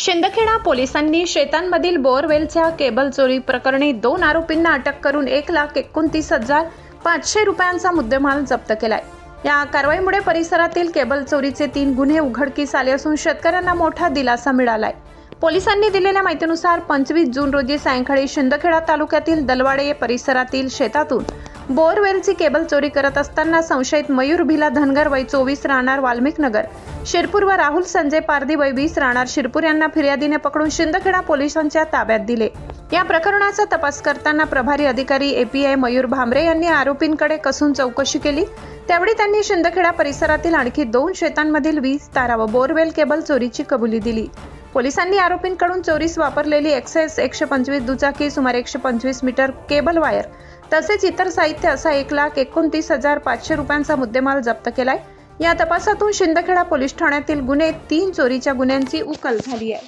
शिंदखेडा पोलिसांनी शेतांमधील बोअरवेलच्या केबल चोरी प्रकरणी 2 आरोपींना अटक करून 1,29,500 रुपयांचा मुद्देमाल जप्त केलाय। या कारवाईमुळे परिसरातील केबल चोरीचे 3 गुन्हे उघडकीस आले असून शेतकऱ्यांना मोठा दिलासा मिळालाय। पोलिसांनी दिलेल्या माहितीनुसार 25 जून रोजी सायंकाळी शिंदखेडा तालुक्यातील दलवाडे परिसरातील शेतातून बोअरवेलची केबल चोरी करत असताना संशयित मयूर भिला धनगर वय 24 राहणार वाल्मिक नगर शिरपूर व राहुल संजय पारधी वय 20 राहणार शिरपूर यांना फिर्यादीने पकडून शिंदखेडा पोलिसांच्या ताब्यात दिले। या प्रकरणाचा तपास करताना प्रभारी अधिकारी एपीआय मयूर भामरे यांनी आरोपींकडे कसून चौकशी केली। त्यावेळी त्यांनी शिंदखेडा परिसरातील आणखी 2 शेतांमधील 20 तारा व बोअरवेल केबल चोरीची कबुली दिली। पोलिसांनी आरोपींकडून चोरीस वापरलेली एक्सेस 125 दुचाकी, सुमारे 125 मीटर केबल वायर तसेच इतर साहित्य असा 1,29,500 रुपयांचा मुद्देमाल जप्त केलाय। या तपासातून शिंदखेडा पोलीस ठाण्यातील गुन्हे 3 चोरीच्या गुन्ह्यांची उकल झाली आहे।